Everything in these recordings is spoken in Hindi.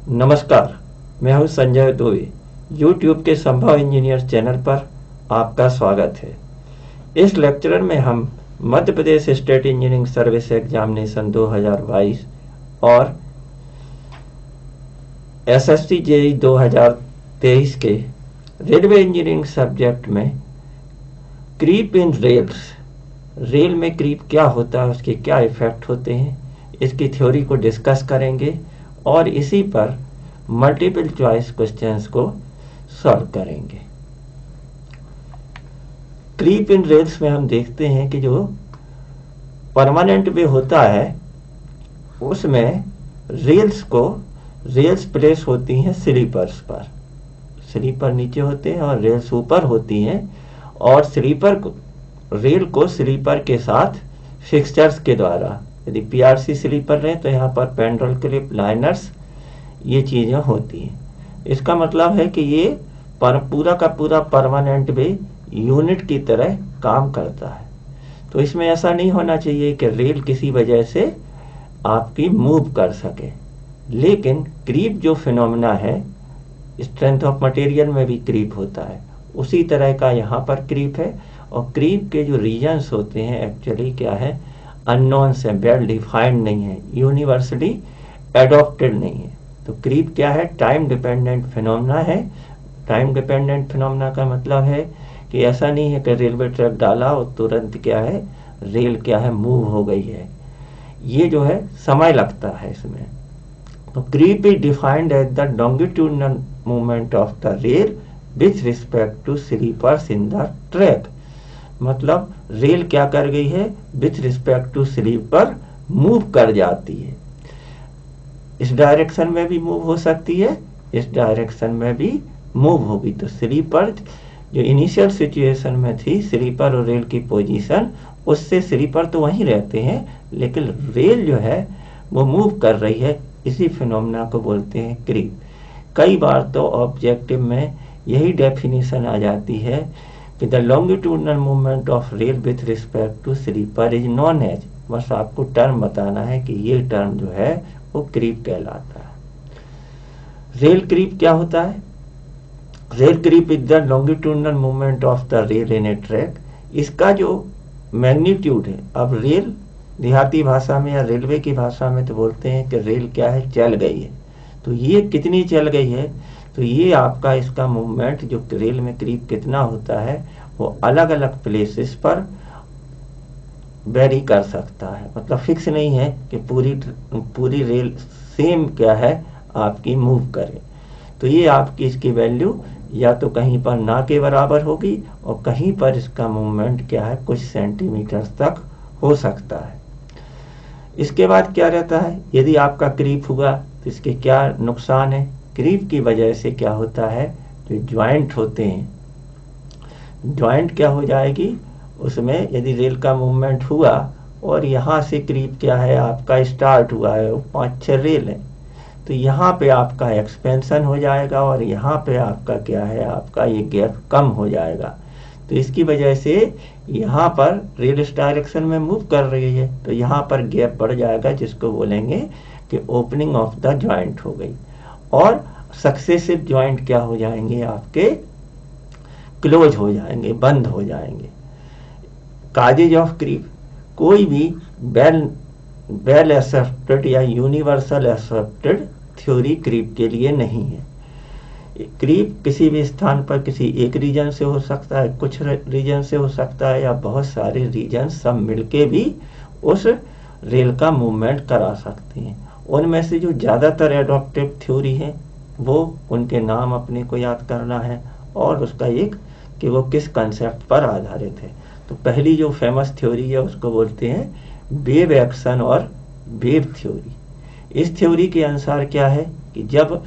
नमस्कार, मैं हूं संजय दुबे। YouTube के संभव इंजीनियर चैनल पर आपका स्वागत है। इस लेक्चर में हम Madhya Pradesh state engineering service examination 2022 और SSC JEE 2023 के रेलवे इंजीनियरिंग सब्जेक्ट में क्रीप इन रेल्स, रेल में क्रीप क्या होता है, उसके क्या इफेक्ट होते हैं, इसकी थ्योरी को डिस्कस करेंगे और इसी पर मल्टीपल चॉइस क्वेश्चंस को सॉल्व करेंगे। क्रीप इन रेल्स में हम देखते हैं कि जो परमानेंट वे होता है उसमें रेल्स प्लेस होती हैं स्लीपर्स पर। स्लीपर नीचे होते हैं और रेल्स ऊपर होती हैं और रेल को स्लीपर के साथ फिक्सचर्स के द्वारा, यदि PRC स्लीपर रहे तो यहाँ पर पेंडल क्लिप, लाइनर्स, ये चीज़ें होती हैं। इसका मतलब है कि ये पूरा का पूरा परमानेंट वे यूनिट की तरह काम करता है। तो इसमें ऐसा नहीं होना चाहिए कि रेल किसी वजह से आपकी मूव कर सके। लेकिन क्रीप जो फिनोमेना है, स्ट्रेंथ ऑफ मटेरियल में भी क्रीप होता है, उसी तरह का यहाँ पर क्रीप है। और क्रीप के जो रीजन्स होते हैं एक्चुअली क्या है, अननोन्स है, वेल डिफाइंड नहीं है, यूनिवर्सली एडॉप्टेड नहीं है। तो क्रीप क्या है, टाइम डिपेंडेंट फिनोमेना है। टाइम डिपेंडेंट फिनोमेना का मतलब है कि ऐसा नहीं है कि रेलवे ट्रैक डाला और तुरंत क्या है, रेल क्या है, मूव हो गई है। ये जो है समय लगता है इसमें। तो creep is defined as the longitudinal movement of the rail with respect to sleepers in the track. मतलब रेल क्या कर गई है, with respect to sleeper move कर जाती है। इस डायरेक्शन में भी मूव हो सकती है, इस डायरेक्शन में भी मूव होगी। तो स्लीपर जो इनिशियल सिचुएशन में थी, स्लीपर और रेल की पोजीशन, उससे स्लीपर तो वहीं रहते हैं लेकिन रेल जो है वो मूव कर रही है। इसी फिनोमेना को बोलते हैं क्रीप। कई बार तो ऑब्जेक्टिव में यही डेफिनेशन आ जाती है कि the longitudinal movement of rail with respect to sleeper is known as. बस आपको टर्म बताना है कि ये टर्म जो है वो क्रीप कहलाता है। रेल क्रीप क्या होता है? Rail creep is the longitudinal movement of the rail in a track. इसका जो मैग्नीट्यूड है, अब रेल देहाती भाषा में या रेलवे की भाषा में तो बोलते हैं कि रेल क्या है, चल गई है। तो ये कितनी चल गई है, तो ये आपका इसका मूवमेंट जो रेल में क्रीप कितना होता है वो अलग अलग प्लेसेस पर वेरी कर सकता है। मतलब फिक्स नहीं है कि पूरी रेल सेम क्या है आपकी मूव करे। तो ये आपकी इसकी वैल्यू या तो कहीं पर ना के बराबर होगी और कहीं पर इसका मूवमेंट क्या है, कुछ सेंटीमीटर तक हो सकता है। इसके बाद क्या रहता है, यदि आपका क्रीप हुआ तो इसके क्या नुकसान है। क्रीप की वजह से क्या होता है, जो ज्वाइंट होते हैं, ज्वाइंट क्या हो जाएगी, उसमें यदि रेल का मूवमेंट हुआ और यहाँ से क्रीप क्या है आपका स्टार्ट हुआ है, वो 5-6 रेल है, तो यहाँ पे आपका एक्सपेंशन हो जाएगा और यहाँ पे आपका क्या है, आपका ये गैप कम हो जाएगा। तो इसकी वजह से यहाँ पर रेल इस डायरेक्शन में मूव कर रही है तो यहाँ पर गैप बढ़ जाएगा, जिसको बोलेंगे कि ओपनिंग ऑफ द ज्वाइंट हो गई। और सक्सेसिव ज्वाइंट क्या हो जाएंगे, आपके क्लोज हो जाएंगे, बंद हो जाएंगे। काजेज ऑफ क्रीप, कोई भी वेल एक्सेप्टेड या यूनिवर्सल एक्सेप्टेड थ्योरी क्रीप के लिए नहीं है। क्रीप किसी भी स्थान पर किसी एक रीजन से हो सकता है, कुछ रीजन से हो सकता है, या बहुत सारे रीजन सब मिलके भी उस रेल का मूवमेंट करा सकते हैं। उनमें से जो ज़्यादातर एडॉप्टिव थ्योरी है वो उनके नाम अपने को याद करना है और उसका एक कि वो किस कंसेप्ट पर आधारित है। तो पहली जो फेमस थ्योरी है उसको बोलते हैं वेव एक्शन और वेव थ्योरी। इस थ्योरी के अनुसार क्या है कि जब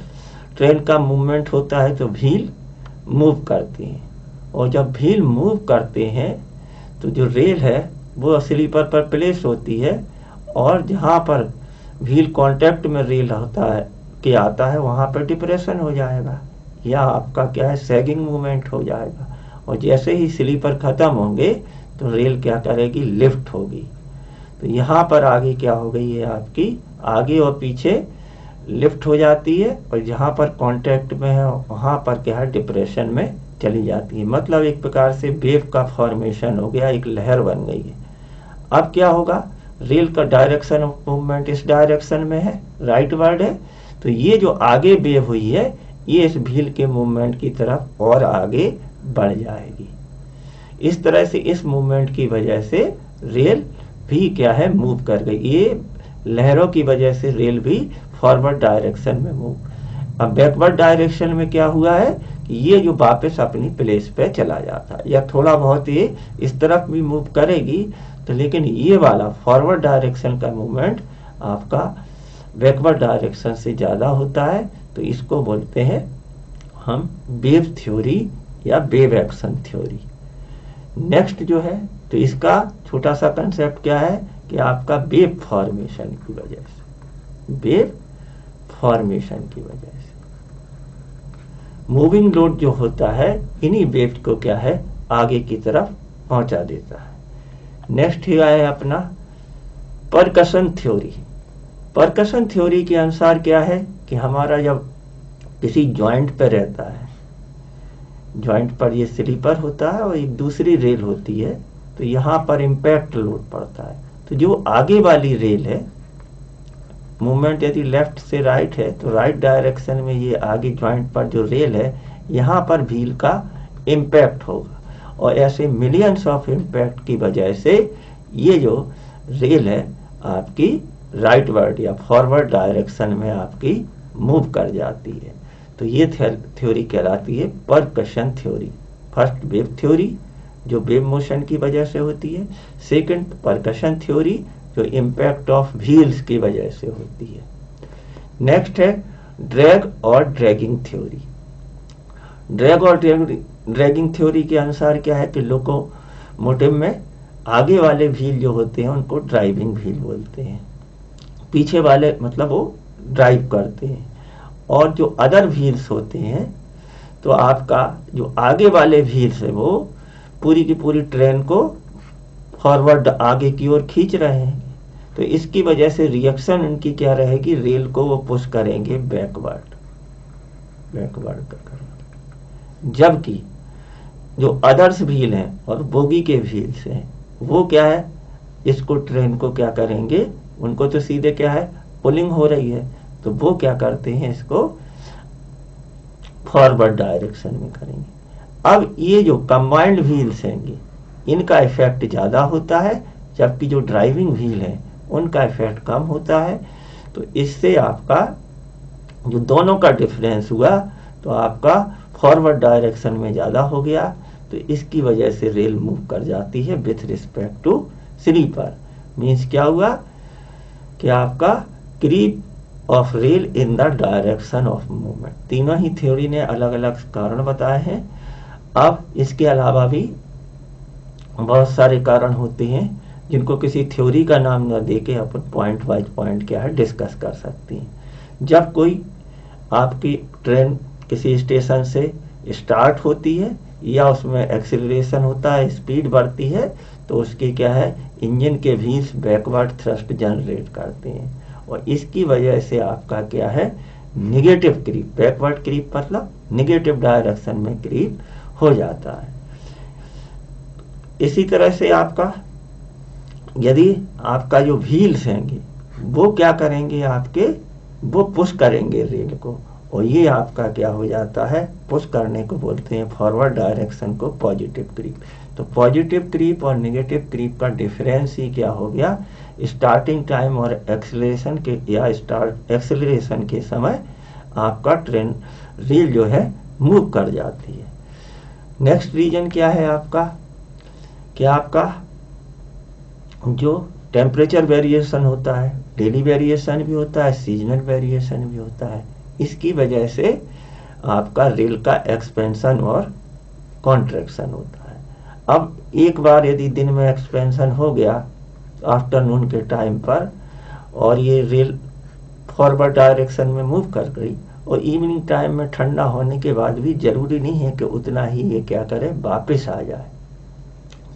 ट्रेन का मूवमेंट होता है तो व्हील मूव करती हैं और जब व्हील मूव करते हैं तो जो रेल है वो स्लीपर पर प्लेस होती है और जहाँ पर व्हील कांटेक्ट में रेल होता है कि आता है वहाँ पर डिप्रेशन हो जाएगा या आपका क्या है, सैगिंग मूवमेंट हो जाएगा। और जैसे ही स्लीपर खत्म होंगे तो रेल क्या करेगी, लिफ्ट होगी। तो यहाँ पर आगे क्या हो गई है, आपकी आगे और पीछे लिफ्ट हो जाती है और जहाँ पर कांटेक्ट में है वहाँ पर क्या है डिप्रेशन में चली जाती है। मतलब एक प्रकार से वेव का फॉर्मेशन हो गया, एक लहर बन गई है। अब क्या होगा, रेल का डायरेक्शन ऑफ मूवमेंट इस डायरेक्शन में है, राइट वर्ड है, तो ये जो आगे वेव हुई है ये इस व्हील के मूवमेंट की तरफ और आगे बढ़ जाएगी। इस तरह से इस मूवमेंट की वजह से रेल भी क्या है मूव कर गई। ये लहरों की वजह से रेल भी फॉरवर्ड डायरेक्शन में मूव। अब बैकवर्ड डायरेक्शन में क्या हुआ है कि ये जो वापस अपनी प्लेस पे चला जाता है, या थोड़ा बहुत ये इस तरफ भी मूव करेगी तो, लेकिन ये वाला फॉरवर्ड डायरेक्शन का मूवमेंट आपका बैकवर्ड डायरेक्शन से ज्यादा होता है, तो इसको बोलते हैं हम वेव थ्योरी या वेव एक्शन थ्योरी। नेक्स्ट जो है तो इसका छोटा सा कंसेप्ट क्या है कि आपका वेव फॉर्मेशन की वजह से, वेव फॉर्मेशन की वजह से मूविंग लोड जो होता है इन्हीं वेव को क्या है आगे की तरफ पहुंचा देता है। नेक्स्ट ही है अपना परकशन थ्योरी। परकशन थ्योरी के अनुसार क्या है कि हमारा जब किसी जॉइंट पर रहता है, जॉइंट पर ये स्लीपर होता है और एक दूसरी रेल होती है, तो यहाँ पर इम्पैक्ट लोड पड़ता है, तो जो आगे वाली रेल है, मूवमेंट यदि लेफ्ट से राइट है तो राइट डायरेक्शन में ये आगे जॉइंट पर जो रेल है यहाँ पर व्हील का इम्पैक्ट होगा, और ऐसे मिलियंस ऑफ इम्पैक्ट की वजह से ये जो रेल है आपकी राइट वर्ड या फॉरवर्ड डायरेक्शन में आपकी मूव कर जाती है। तो ये थ्योरी कहलाती है percussion theory. First wave theory जो वेव मोशन की वजह से होती है, सेकंड परकशन थ्योरी जो इम्पैक्ट ऑफ व्हील्स की वजह से होती है। नेक्स्ट है ड्रैग और ड्रैगिंग थ्योरी। ड्रैग और ड्रैगिंग थ्योरी के अनुसार क्या है कि लोकोमोटिव में आगे वाले व्हील जो होते हैं उनको ड्राइविंग व्हील बोलते हैं, पीछे वाले मतलब वो ड्राइव करते हैं, और जो अदर व्हील्स होते हैं तो आपका जो आगे वाले व्हील्स है वो पूरी की पूरी ट्रेन को फॉरवर्ड आगे की ओर खींच रहे हैं, तो इसकी वजह से रिएक्शन उनकी क्या रहेगी, रेल को वो पुश करेंगे बैकवर्ड, बैकवर्ड करेंगे। जबकि जो अदर्स व्हील हैं और बोगी के व्हील्स हैं वो क्या है, इसको ट्रेन को क्या करेंगे, उनको तो सीधे क्या है पुलिंग हो रही है, तो वो क्या करते हैं इसको फॉरवर्ड डायरेक्शन में करेंगे। अब ये जो कंबाइंड व्हील्स हैं इनका इफेक्ट ज्यादा होता है, जबकि जो ड्राइविंग व्हील है उनका इफेक्ट कम होता है। तो इससे आपका जो दोनों का डिफरेंस हुआ तो आपका फॉरवर्ड डायरेक्शन में ज्यादा हो गया, तो इसकी वजह से रेल मूव कर जाती है with respect to sleeper. Means क्या हुआ कि आपका creep of rail in the direction of movement. तीनों ही थ्योरी ने अलग अलग कारण बताए हैं। अब इसके अलावा भी बहुत सारे कारण होते हैं जिनको किसी थ्योरी का नाम न देके अपन पॉइंट वाइज पॉइंट क्या है डिस्कस कर सकते हैं। जब कोई आपकी ट्रेन किसी स्टेशन से स्टार्ट होती है या उसमें एक्सीलरेशन होता है, स्पीड बढ़ती है, तो उसके क्या है इंजन के व्हील्स बैकवर्ड थ्रस्ट जनरेट करते हैं, और इसकी वजह से आपका क्या है निगेटिव क्रीप, बैकवर्ड क्रीप मतलब निगेटिव डायरेक्शन में क्रीप हो जाता है। इसी तरह से आपका यदि आपका जो व्हील्स हैंगे वो क्या करेंगे, आपके वो पुश करेंगे रेल को, और ये आपका क्या हो जाता है पुश करने को बोलते हैं फॉरवर्ड डायरेक्शन को पॉजिटिव क्रीप। तो पॉजिटिव क्रीप और नेगेटिव क्रीप का डिफरेंस ही क्या हो गया, स्टार्टिंग टाइम और एक्सेलरेशन के या एक्सेलरेशन के समय आपका ट्रेन रेल जो है मूव कर जाती है। नेक्स्ट रीजन क्या है आपका, क्या आपका जो टेम्परेचर वेरिएशन होता है, डेली वेरिएशन भी होता है, सीजनल वेरिएशन भी होता है, इसकी वजह से आपका रेल का एक्सपेंशन और कॉन्ट्रैक्शन होता है। अब एक बार यदि दिन में एक्सपेंशन हो गया आफ्टरनून के टाइम पर और ये रेल फॉरवर्ड डायरेक्शन में मूव कर गई, और इवनिंग टाइम में ठंडा होने के बाद भी जरूरी नहीं है कि उतना ही ये क्या करे वापस आ जाए,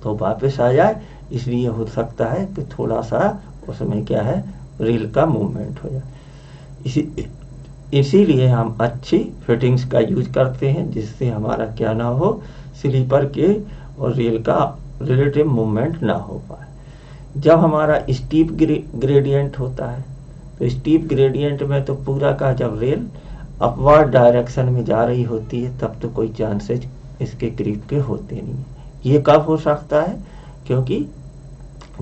तो वापस आ जाए इसलिए हो सकता है कि थोड़ा सा उसमें क्या है रेल का मूवमेंट हो जाए। इसीलिए हम अच्छी फिटिंग्स का यूज करते हैं, जिससे हमारा क्या ना हो, स्लीपर के और रेल का रिलेटिव मूवमेंट ना हो पाए। जब हमारा स्टीप ग्रेडियंट होता है, तो स्टीप ग्रेडियंट में तो पूरा का, जब रेल अपवर्ड डायरेक्शन में जा रही होती है, तब तो कोई चांसेज इसके क्रीप के होते नहीं। ये कब हो सकता है? क्योंकि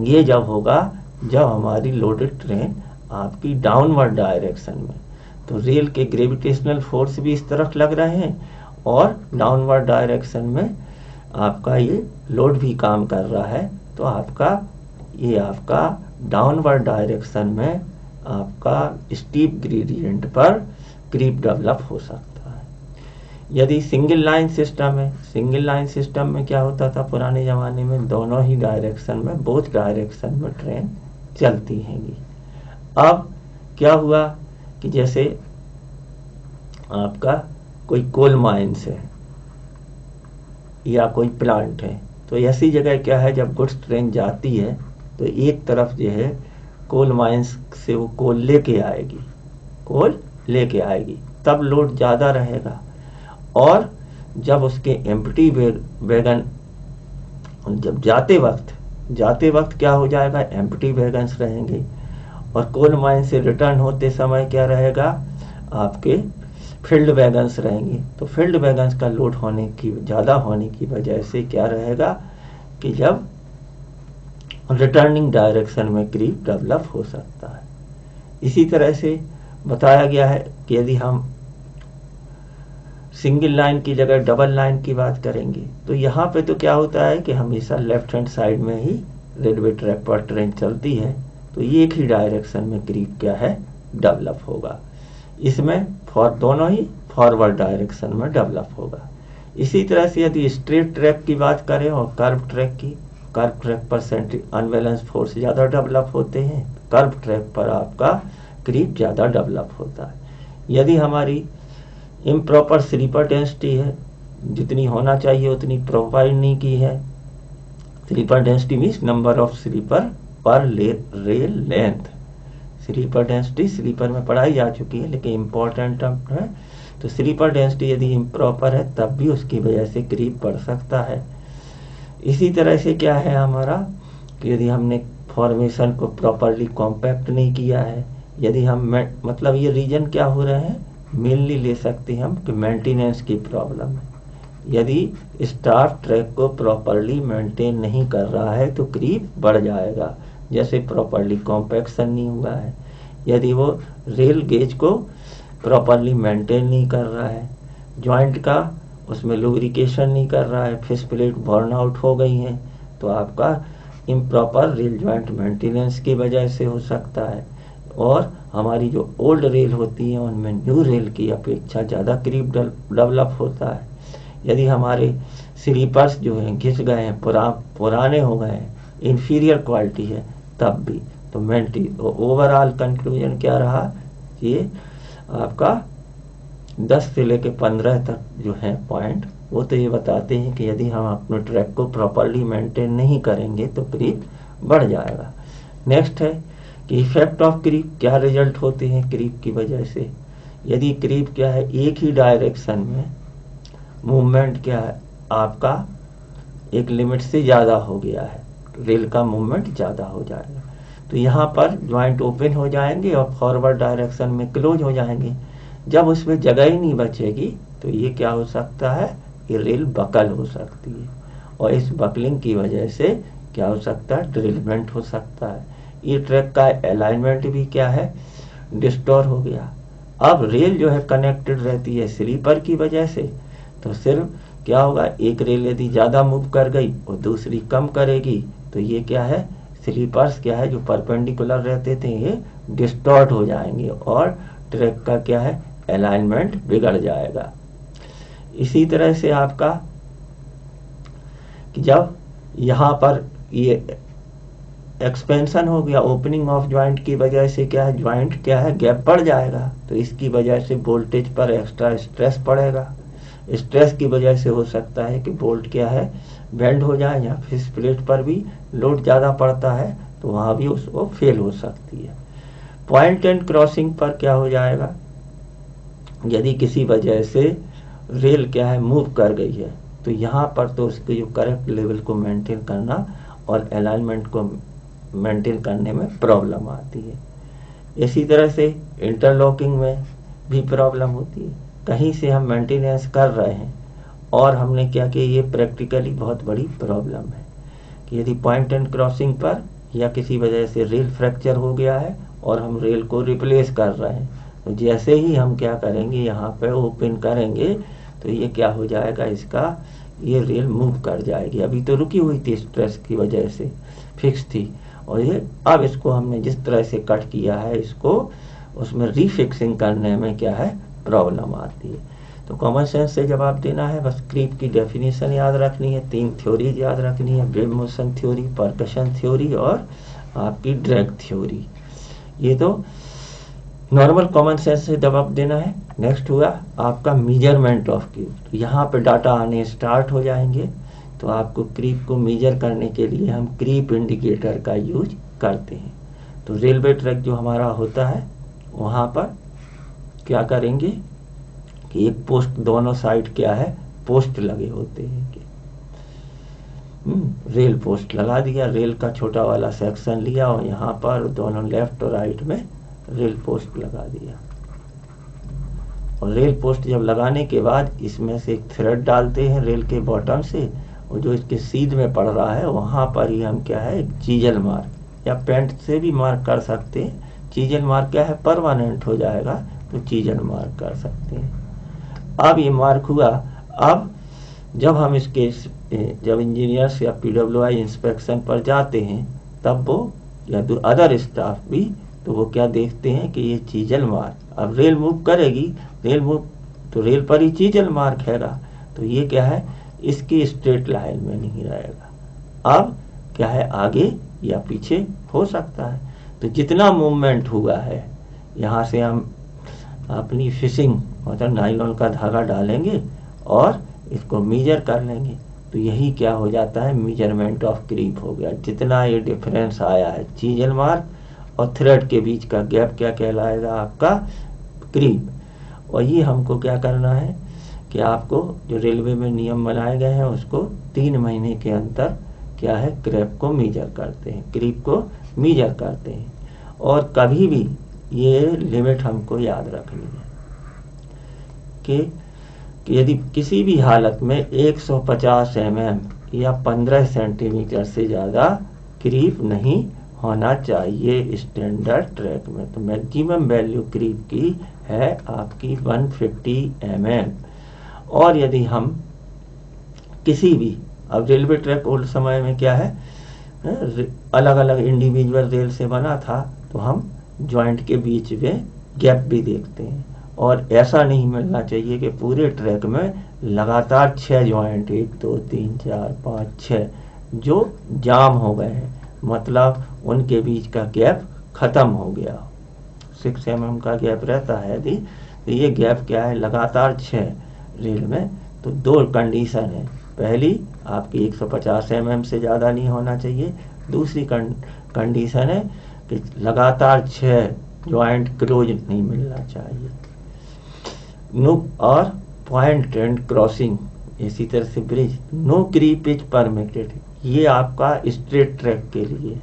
ये जब होगा जब हमारी लोडेड ट्रेन आपकी डाउनवर्ड डायरेक्शन में, तो रेल के ग्रेविटेशनल फोर्स भी इस तरफ लग रहे हैं और डाउनवर्ड डायरेक्शन में आपका ये लोड भी काम कर रहा है, तो आपका डाउनवर्ड डायरेक्शन में आपका स्टीप ग्रेडियंट पर क्रीप डेवलप हो सकता है। यदि सिंगल लाइन सिस्टम है, सिंगल लाइन सिस्टम में क्या होता था पुराने ज़माने में, दोनों ही डायरेक्शन में, बोथ डायरेक्शन में ट्रेन चलती हैंगी। अब क्या हुआ कि जैसे आपका कोई कोल माइंस है या कोई प्लांट है, तो ऐसी जगह क्या है, जब गुड्स ट्रेन जाती है तो एक तरफ जो है कोल माइंस से वो कोल लेके आएगी, तब लोड ज़्यादा रहेगा। और जब उसके एम्प्टी वैगन जब जाते वक्त क्या हो जाएगा, एम्प्टी वैगन्स रहेंगे, और कोल माइन से रिटर्न होते समय क्या रहेगा, आपके फील्ड वैगन्स रहेंगे। तो फील्ड वैगन्स का लोड ज़्यादा होने की वजह से क्या रहेगा कि जब रिटर्निंग डायरेक्शन में क्रीप डेवलप हो सकता है। इसी तरह से बताया गया है कि यदि हम सिंगल लाइन की जगह डबल लाइन की बात करेंगे, तो यहाँ पे तो क्या होता है कि हमेशा लेफ्ट हैंड साइड में ही रेलवे ट्रैक पर ट्रेन चलती है, तो ये एक ही डायरेक्शन में क्रीप क्या है, डेवलप होगा। इसमें दोनों ही फॉरवर्ड डायरेक्शन में डेवलप होगा। इसी तरह से यदि स्ट्रेट ट्रैक की बात करें और कर्व ट्रैक पर सेंट्रिक अनबैलेंस फोर्स ज़्यादा डेवलप होते हैं, कर्व ट्रैक पर आपका क्रीप ज़्यादा डेवलप होता है। यदि हमारी इम्प्रॉपर स्लीपर डेंसिटी है, जितनी होना चाहिए उतनी प्रोवाइड नहीं की है, sleeper density means number of sleeper per rail length, sleeper density sleeper में पढ़ाई जा चुकी है लेकिन इम्पोर्टेंट है। तो स्लीपर डेंसिटी यदि इम्प्रॉपर है तब भी उसकी वजह से क्रीप बढ़ सकता है। इसी तरह से क्या है हमारा कि यदि हमने फॉर्मेशन को प्रॉपरली कॉम्पैक्ट नहीं किया है, यदि हम मतलब ये रीजन क्या हो रहे हैं, मेनली ले सकते हैं हम कि मेंटेनेंस की प्रॉब्लम है। यदि स्टाफ ट्रैक को प्रॉपरली मेंटेन नहीं कर रहा है तो क्रीप बढ़ जाएगा, जैसे प्रॉपरली कॉम्पैक्शन नहीं हुआ है, यदि वो रेल गेज को प्रॉपरली मेंटेन नहीं कर रहा है, जॉइंट का उसमें लुब्रिकेशन नहीं कर रहा है, फिश प्लेट बर्न आउट हो गई हैं, तो आपका इम्प्रॉपर रेल जॉइंट मेंटेनेंस की वजह से हो सकता है। और हमारी जो ओल्ड रेल होती है उनमें न्यू रेल की अपेक्षा ज़्यादा क्रीप डेवलप होता है। यदि हमारे स्लीपर्स जो हैं घिस गए हैं, पुराने हो गए हैं, इन्फीरियर क्वालिटी है, तब भी तो ओवरऑल कंक्लूजन क्या रहा, ये आपका 10 से लेके 15 तक जो है पॉइंट, वो तो ये बताते हैं कि यदि हम अपने ट्रैक को प्रॉपरली मेंटेन नहीं करेंगे तो क्रीप बढ़ जाएगा। नेक्स्ट है कि इफेक्ट ऑफ क्रीप, क्या रिजल्ट होते हैं क्रीप की वजह से। यदि क्रीप क्या है, एक ही डायरेक्शन में मूवमेंट क्या है आपका एक लिमिट से ज़्यादा हो गया है, रेल का मूवमेंट ज़्यादा हो जाएगा, तो यहाँ पर ज्वाइंट ओपन हो जाएंगे और फॉरवर्ड डायरेक्शन में क्लोज हो जाएंगे। जब उसमें जगह ही नहीं बचेगी तो ये क्या हो सकता है, ये रेल बकल हो सकती है, और इस बकलिंग की वजह से क्या हो सकता है, डिरेलमेंट हो सकता है। ये ट्रैक का अलाइनमेंट भी क्या है, डिस्टोर हो गया। अब रेल जो है कनेक्टेड रहती है स्लीपर की वजह से, तो सिर्फ क्या होगा, एक रेल यदि ज़्यादा मूव कर गई और दूसरी कम करेगी, तो ये क्या है, स्लीपर्स क्या है जो परपेंडिकुलर रहते थे ये डिस्टॉर्ट हो जाएंगे और ट्रैक का क्या है, अलाइनमेंट बिगड़ जाएगा। इसी तरह से आपका कि जब यहाँ पर ये एक्सपेंशन हो गया, ओपनिंग ऑफ ज्वाइंट की वजह से क्या है, ज्वाइंट क्या है, गैप बढ़ जाएगा, तो इसकी वजह से वोल्टेज पर एक्स्ट्रा स्ट्रेस पड़ेगा। स्ट्रेस की वजह से हो सकता है कि बोल्ट क्या है, बेंड हो जाए, या फिर प्लेट पर भी लोड ज़्यादा पड़ता है तो वहाँ भी उसको फेल हो सकती है। पॉइंट एंड क्रॉसिंग पर क्या हो जाएगा, यदि किसी वजह से रेल क्या है मूव कर गई है, तो यहाँ पर तो उसके जो करेक्ट लेवल को मेंटेन करना और अलाइनमेंट को मेंटेन करने में प्रॉब्लम आती है। इसी तरह से इंटरलॉकिंग में भी प्रॉब्लम होती है। कहीं से हम मेंटेनेंस कर रहे हैं और हमने क्या किया, ये प्रैक्टिकली बहुत बड़ी प्रॉब्लम है कि यदि पॉइंट एंड क्रॉसिंग पर या किसी वजह से रेल फ्रैक्चर हो गया है और हम रेल को रिप्लेस कर रहे हैं, तो जैसे ही हम क्या करेंगे, यहाँ पे ओपन करेंगे तो ये क्या हो जाएगा, इसका ये रेल मूव कर जाएगी। अभी तो रुकी हुई थी स्ट्रेस की वजह से, फिक्स थी, और ये अब इसको हमने जिस तरह से कट किया है, इसको उसमें रीफिक्सिंग करने में क्या है प्रॉब्लम आती है। तो कॉमन सेंस से जवाब देना है, बस क्रीप की डेफिनेशन याद रखनी है, 3 थ्योरीज याद रखनी है, wave motion theory, percussion theory और आपकी ड्रैग थ्योरी। ये तो नॉर्मल कॉमन सेंस से जवाब देना है। नेक्स्ट हुआ आपका मेजरमेंट ऑफ क्रीप। तो यहाँ पे डाटा आने स्टार्ट हो जाएंगे, तो आपको क्रीप को मेजर करने के लिए हम क्रीप इंडिकेटर का यूज करते हैं। तो रेलवे ट्रैक जो हमारा होता है, वहाँ पर क्या करेंगे कि एक पोस्ट, दोनों साइड क्या है पोस्ट लगे होते हैं कि रेल पोस्ट लगा दिया, रेल का छोटा वाला सेक्शन लिया और यहाँ पर दोनों लेफ्ट और राइट में रेल पोस्ट लगा दिया। और रेल पोस्ट जब लगाने के बाद इसमें से एक थ्रेड डालते हैं रेल के बॉटम से, और जो इसके सीध में पड़ रहा है वहाँ पर ही हम क्या है एक चीजल मार्क, या पेंट से भी मार्क कर सकते हैं। चीजल मार्क क्या है परमानेंट हो जाएगा, तो चीजल मार्क कर सकते हैं। अब ये मार्क हुआ, अब जब हम इसके जब इंजीनियर्स या PWI इंस्पेक्शन पर जाते हैं, तब वो या अदर स्टाफ भी, तो वो क्या देखते हैं कि ये चीजल मार्क, अब रेल मूव करेगी, रेल मूव तो रेल पर ही चीजल मार्क हैगा, तो ये क्या है इसकी स्ट्रेट लाइन में नहीं रहेगा, अब क्या है आगे या पीछे हो सकता है। तो जितना मूवमेंट हुआ है, यहाँ से हम अपनी फिशिंग मतलब नायलॉन का धागा डालेंगे और इसको मेजर कर लेंगे, तो यही क्या हो जाता है मेजरमेंट ऑफ क्रीप हो गया। जितना ये डिफरेंस आया है चीजल मार्क और थ्रेड के बीच का गैप क्या कहलाएगा आपका क्रीप। और ये हमको क्या करना है कि आपको जो रेलवे में नियम बनाए गए हैं उसको 3 महीने के अंतर क्या है क्रीप को मेजर करते हैं, क्रीप को मेजर करते हैं। और कभी भी ये लिमिट हमको याद रखनी है कि यदि किसी भी हालत में 150 mm या 15 सेंटीमीटर से ज़्यादा क्रीप नहीं होना चाहिए स्टैंडर्ड ट्रैक में। तो मैक्सिमम वैल्यू क्रीप की है आपकी 150 mm। और यदि हम किसी भी, अब रेलवे ट्रैक ओल्ड समय में क्या है अलग अलग इंडिविजुअल रेल से बना था, तो हम जॉइंट के बीच में गैप भी देखते हैं। और ऐसा नहीं मिलना चाहिए कि पूरे ट्रैक में लगातार 6 जॉइंट 1 2 3 4 5 6 जो जाम हो गए हैं, मतलब उनके बीच का गैप खत्म हो गया। 6 mm का गैप रहता है यदि, तो ये गैप क्या है लगातार 6 रेल में। तो 2 कंडीशन है, पहली आपकी 150 mm से ज़्यादा नहीं होना चाहिए, दूसरी कंडीशन है कि लगातार 6 जॉइंट क्लोज नहीं मिलना चाहिए। नो और पॉइंट एंड क्रॉसिंग, इसी तरह से bridge, no creep is permitted, ये आपका स्ट्रेट ट्रैक के लिए,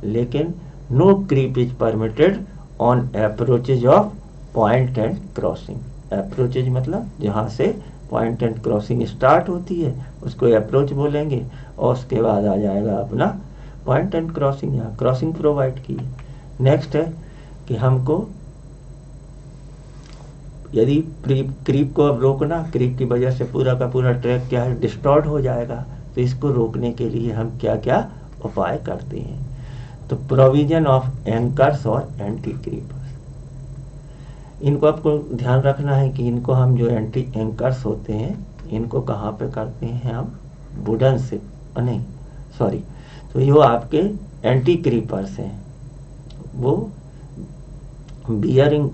लेकिन no creep is permitted on approaches of point and crossing. Approaches मतलब जहाँ से पॉइंट एंड क्रॉसिंग स्टार्ट होती है उसको अप्रोच बोलेंगे, और उसके बाद आ जाएगा अपना पॉइंट एंड क्रॉसिंग, यहाँ क्रॉसिंग प्रोवाइड की है। नेक्स्ट है कि हमको यदि क्रीप को अब रोकना, क्रीप की वजह से पूरा का पूरा ट्रैक क्या है डिस्टॉर्ट हो जाएगा, तो इसको रोकने के लिए हम क्या क्या उपाय करते हैं। तो प्रोविजन ऑफ एंकर्स और एंटी क्रीपर्स, इनको आपको ध्यान रखना है कि इनको हम जो एंटी एंकर्स होते हैं इनको कहाँ पे करते हैं हम, वुडन से नहीं सॉरी, तो ये आपके एंटी क्रीपर्स हैं, वो बियरिंग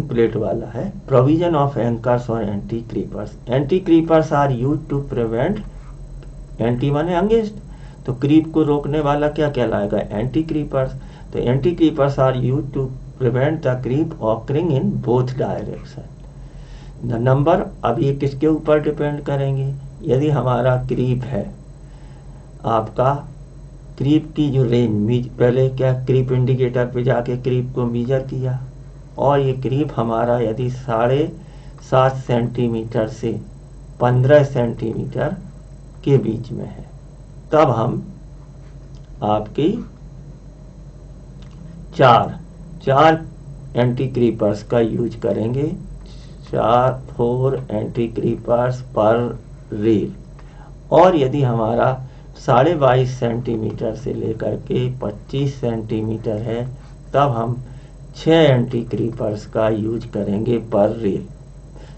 प्लेट वाला है। प्रोविजन ऑफ एंकर्स और anti creepers, anti creepers are use to prevent, anti माने अगेंस्ट, तो क्रीप को रोकने वाला क्या कहलाएगा एंटी क्रीपर्स। तो anti creepers are use to prevent the creep occurring in both direction. The number, अब ये किसके ऊपर डिपेंड करेंगे? यदि हमारा क्रीप है आपका, क्रीप की जो रेंज, पहले क्या क्रीप इंडिकेटर पे जाके क्रीप को मेजर किया, और ये क्रीप हमारा यदि 7.5 सेंटीमीटर से 15 सेंटीमीटर के बीच में है, तब हम आपकी चार एंटी क्रीपर्स का यूज करेंगे, 4 एंटी क्रीपर्स पर रील। और यदि हमारा 22.5 सेंटीमीटर से लेकर के 25 सेंटीमीटर है, तब हम 6 एंटी क्रीपर्स का यूज करेंगे पर रील।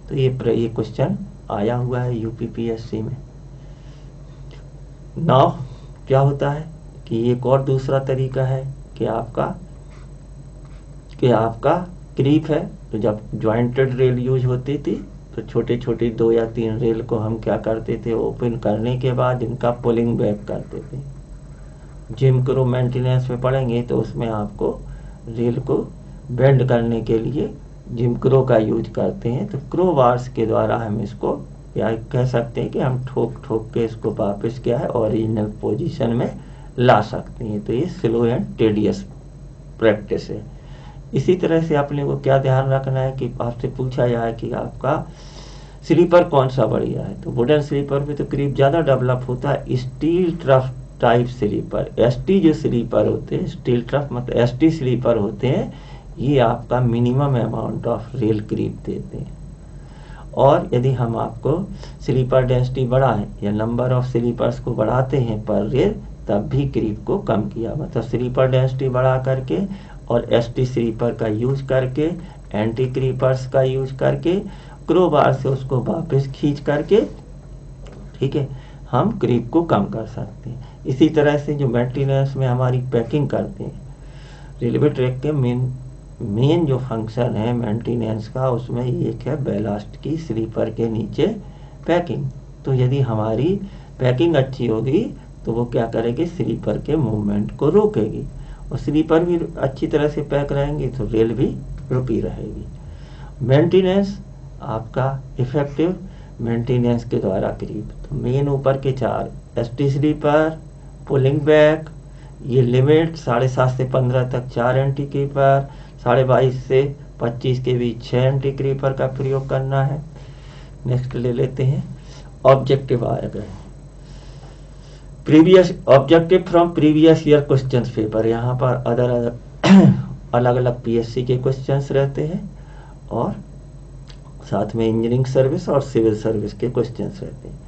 तो ये क्वेश्चन आया हुआ है यूपीपीएससी में। नाउ क्या होता है कि एक और दूसरा तरीका है कि आपका क्रीप है, तो जब ज्वाइंटेड रेल यूज होती थी तो छोटे छोटे 2 या 3 रेल को हम क्या करते थे, ओपन करने के बाद इनका पुलिंग बैक करते थे। जिम क्रो मेंटेनेंस में पढ़ेंगे तो उसमें आपको रेल को बेंड करने के लिए जिम क्रो का यूज करते हैं। तो क्रो बार्स के द्वारा हम इसको या कह सकते हैं कि हम ठोक ठोक के इसको वापस क्या है ओरिजिनल पोजीशन में ला सकते हैं। तो ये स्लो एंड टेडियस प्रैक्टिस है। इसी तरह से अपने को क्या ध्यान रखना है कि आपसे पूछा जाए कि आपका स्लीपर कौन सा बढ़िया है, तो वुडन स्लीपर पे तो क्रीप ज़्यादा डेवलप होता है। Steel trough type sleeper, ST जो स्लीपर होते हैं, स्टील ट्रफ मतलब एसटी स्लीपर होते हैं, ये आपका minimum amount of rail creep देते हैं। और यदि हम आपको स्लीपर डेंसिटी बढ़ाएं या नंबर ऑफ स्लीपर्स को बढ़ाते हैं पर रेल, तब भी क्रीप को कम किया, मतलब स्लीपर डेंसिटी बढ़ा करके और एसटी स्लीपर का यूज करके, एंटी क्रीपर्स का यूज करके, क्रो बार से उसको वापस खींच करके, ठीक है, हम क्रीप को कम कर सकते हैं। इसी तरह से जो मेंटेनेंस में हमारी पैकिंग करते हैं, रेलवे ट्रैक के मेन जो फंक्शन है मेंटेनेंस का, उसमें एक है बैलास्ट की स्लीपर के नीचे पैकिंग। तो यदि हमारी पैकिंग अच्छी होगी तो वो क्या करेगी, स्लीपर के मूवमेंट को रोकेगी, और स्लीपर भी अच्छी तरह से पैक रहेंगी तो रेल भी रुकी रहेगी। मेंटेनेंस आपका इफेक्टिव मेंटेनेंस के द्वारा क्रीप, तो मेन ऊपर के 4 एसटी स्लीपर, पुलिंग बैक, ये लिमिट 7.5 से 15 तक 4 एंटी क्रीपर, 22.5 से 25 के बीच 6 एंटी क्रीपर का प्रयोग करना है। नेक्स्ट ले लेते हैं ऑब्जेक्टिव आ गए, previous objective from previous year questions paper. यहाँ पर अलग अलग पीएससी के क्वेश्चंस रहते हैं और साथ में इंजीनियरिंग सर्विस और सिविल सर्विस के क्वेश्चंस रहते हैं।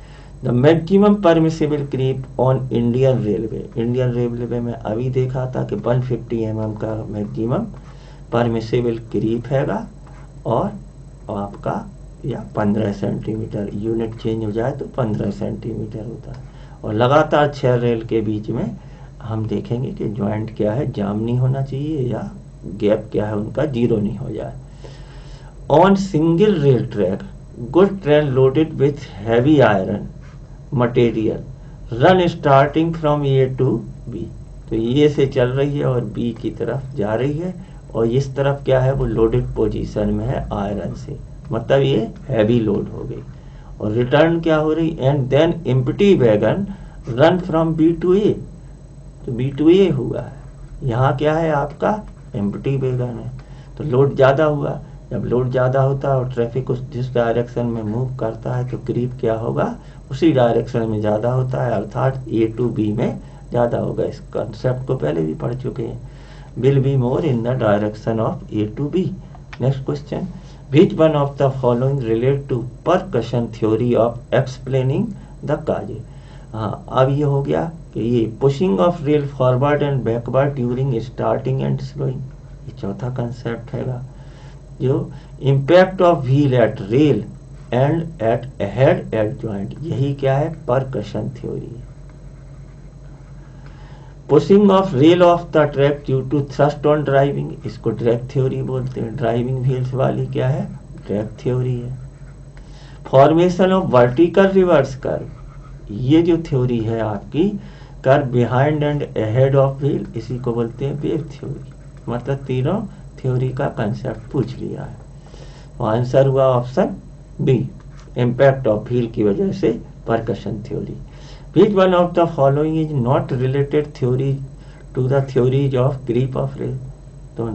The maximum permissible creep on Indian railway में अभी देखा था कि 150 mm का मैक्सिमम परमिसिबल क्रीप हैगा, और आपका या 15 सेंटीमीटर, यूनिट चेंज हो जाए तो 15 सेंटीमीटर होता है। और लगातार 6 रेल के बीच में हम देखेंगे कि ज्वाइंट क्या है, जाम नहीं होना चाहिए, या गैप क्या है उनका 0 नहीं हो जाए। On single rail track good train loaded with heavy iron material run starting from A to B. तो ए से चल रही है और बी की तरफ जा रही है, और इस तरफ क्या है वो लोडेड पोजीशन में है आयरन से, मतलब ये हैवी लोड हो गई। और रिटर्न क्या हो रही, and then empty wagon run from B to A, तो बी टू ए हुआ है, यहाँ क्या है आपका एम्प्टी वैगन है, तो लोड ज़्यादा हुआ। जब लोड ज़्यादा होता है और ट्रैफिक उस जिस डायरेक्शन में मूव करता है तो क्रीप क्या होगा, उसी डायरेक्शन में ज़्यादा होता है, अर्थात ए टू बी में ज़्यादा होगा। इस कंसेप्ट को पहले भी पढ़ चुके हैं, will be more in the direction of A to B. Next question, which one of the following relate to percussion theory of explaining the cause। हाँ, अब ये हो गया कि ये pushing of rail forward and backward during starting and slowing, ये चौथा कंसेप्ट हैगा। जो impact of wheel at rail and at head at joint, यही क्या है percussion theory. Pushing of rail of the track due to thrust on driving, इसको ड्रैग थ्योरी बोलते हैं। ड्राइविंग व्हील्स वाली क्या है, ड्रैग थ्योरी है। Formation of vertical reverse curve, ये जो थ्योरी है आपकी curve behind and ahead of wheel, इसी को बोलते हैं वेव थ्योरी। मतलब तीनों थ्योरी का कंसेप्ट पूछ लिया है। तो आंसर हुआ option B, impact of wheel की वजह से percussion theory. Which one of the following is not related theory to the theories of creep of rail. तो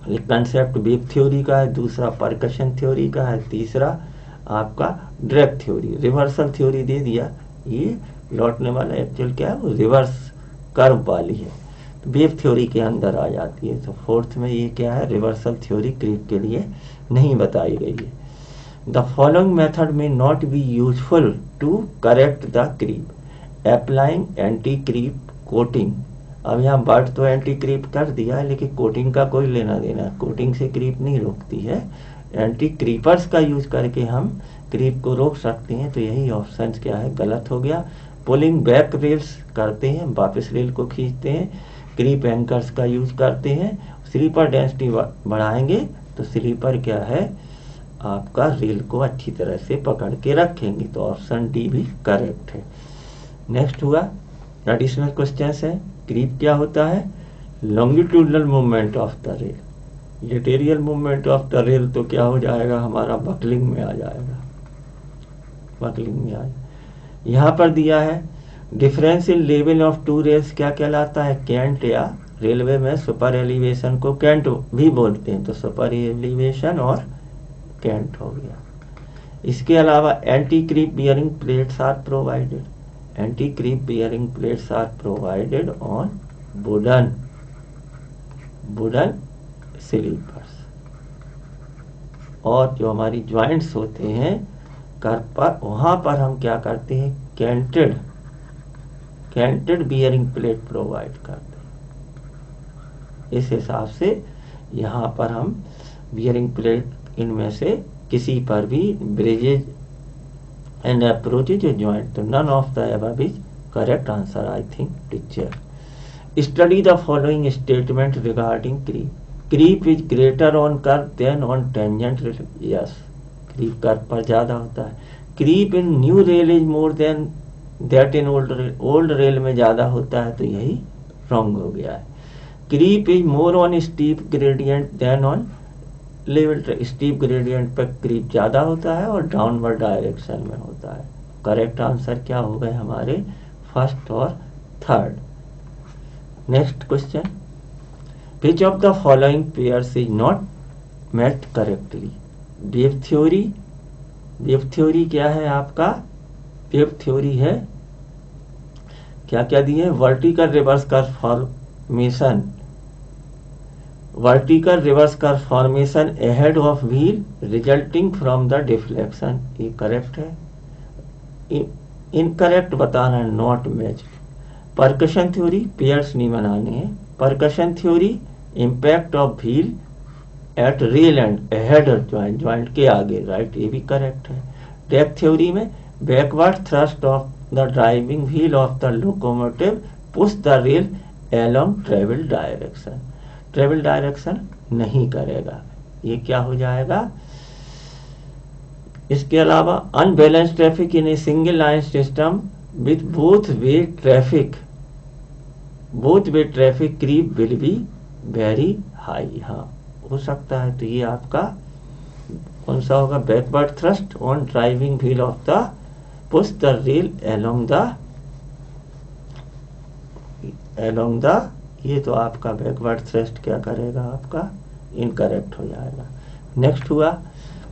एक कंसेप्ट वेव थ्योरी का है, दूसरा परकशन थ्योरी का है, तीसरा आपका ड्रैग थ्योरी। रिवर्सल थ्योरी दे दिया, ये लौटने वाला एक्चुअल क्या है, वो रिवर्स कर्व वाली है, तो वेव थ्योरी के अंदर आ जाती है। तो फोर्थ में ये क्या है, रिवर्सल थ्योरी क्रीप के लिए नहीं बताई गई है। द फॉलोइंग मेथड में not be useful to correct the creep, applying anti creep coating. अब यहाँ बर्ड तो एंटी क्रीप कर दिया है, लेकिन कोटिंग का कोई लेना देना, कोटिंग से क्रीप नहीं रोकती है। एंटी क्रीपर्स का यूज करके हम क्रीप को रोक सकते हैं, तो यही ऑप्शन क्या है, गलत हो गया। पुलिंग बैक रेल्स करते हैं, वापस रेल को खींचते हैं। क्रीप एंकर्स का यूज करते हैं। स्लीपर डेंसिटी बढ़ाएंगे तो स्लीपर क्या है, आपका रेल को अच्छी तरह से पकड़ के रखेंगे, तो ऑप्शन डी भी करेक्ट है। नेक्स्ट हुआ एडिशनल क्वेश्चन है, क्रीप क्या होता है, longitudinal movement of the rail. Lateral movement of the rail तो क्या हो जाएगा, हमारा बकलिंग में आ जाएगा, बकलिंग में आ जाएगा। यहाँ पर दिया है difference in level of two rails क्या कहलाता है, कैंट, या रेलवे में सुपर एलिवेशन को कैंट भी बोलते हैं, तो सुपर एलिवेशन और कैंट हो गया। इसके अलावा anti creep bearing plates are provided, anti creep bearing plates are provided on wooden sleepers. और जो हमारी ज्वाइंट्स होते हैं कर पर, वहां पर हम क्या करते हैं, कैंटेड बियरिंग प्लेट प्रोवाइड करते हैं। इस हिसाब से यहाँ पर हम बियरिंग प्लेट इनमें से किसी पर भी ब्रिजेज एंड अप्रोच जो ज्वाइंट, तो none of the above is correct answer I think teacher. Study the following statement regarding creep, creep is greater on curve than on tangent rail. Yes, creep curve पर ज्यादा होता है। Creep in new rail is more than that in old rail, old rail में ज्यादा होता है, तो यही रॉन्ग हो गया है। Creep is more on steep gradient than on level, steep gradient पर क्रीप ज्यादा होता है और डाउनवर्ड डायरेक्शन में होता है। करेक्ट आंसर क्या हो गए हमारे, फर्स्ट और third. Next question, which of the following pairs is not matched correctly. Wave theory क्या है आपका, वेव थ्योरी है, क्या क्या दिए, vertical reverse curve formation, vertical reverse curve formation ahead of wheel resulting from the deflection, ये करेक्ट है। इनकरेक्ट बताना है, not match. Percussion theory, pairs नहीं बनाने हैं। Percussion theory, impact of wheel at rail and ahead joint के आगे, राइट, ये भी करेक्ट है। ड्रैग थ्योरी में backward thrust of the driving wheel of the locomotive push the rail along travel direction, travel direction नहीं करेगा, ये क्या हो जाएगा। इसके अलावा unbalance traffic in a single line system with both way traffic creep will be very high, हाँ हो सकता है। तो ये आपका कौन सा होगा, backward thrust on driving wheel of the push the rail along the, ये तो आपका बैकवर्ड थ्रस्ट क्या करेगा, आपका इनकरेक्ट हो जाएगा। नेक्स्ट हुआ,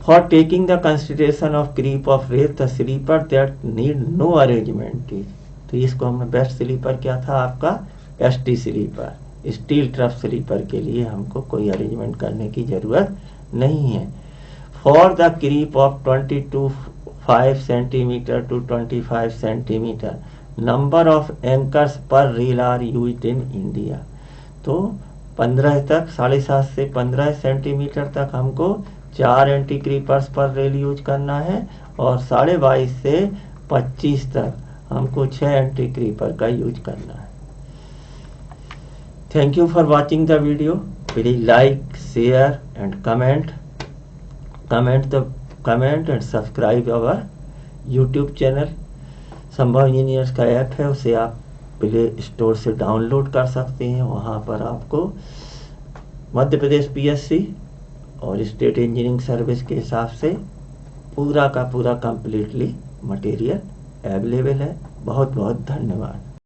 for taking the consideration of creep of rail the sleeper that need no arrangement is, तो इसको हमें बेस्ट स्लीपर क्या था आपका, ST sleeper, steel trough sleeper के लिए हमको कोई अरेंजमेंट करने की जरूरत नहीं है। For the creep of 25 centimetre to 25 centimetre number of anchors per rail are used in India, तो 15 तक, 7.5 से 15 सेंटीमीटर तक हमको 4 एंटी क्रीपर्स पर रेल यूज करना है, और 22.5 से 25 तक हमको 6 एंटी क्रीपर का यूज करना है। Thank you for watching the video. Please like, share and comment and subscribe our YouTube channel. संभव इंजीनियर्स का ऐप है, उसे आप प्ले स्टोर से डाउनलोड कर सकते हैं। वहाँ पर आपको मध्य प्रदेश पीएससी और स्टेट इंजीनियरिंग सर्विस के हिसाब से पूरा का पूरा कंप्लीटली मटेरियल अवेलेबल है। बहुत बहुत धन्यवाद।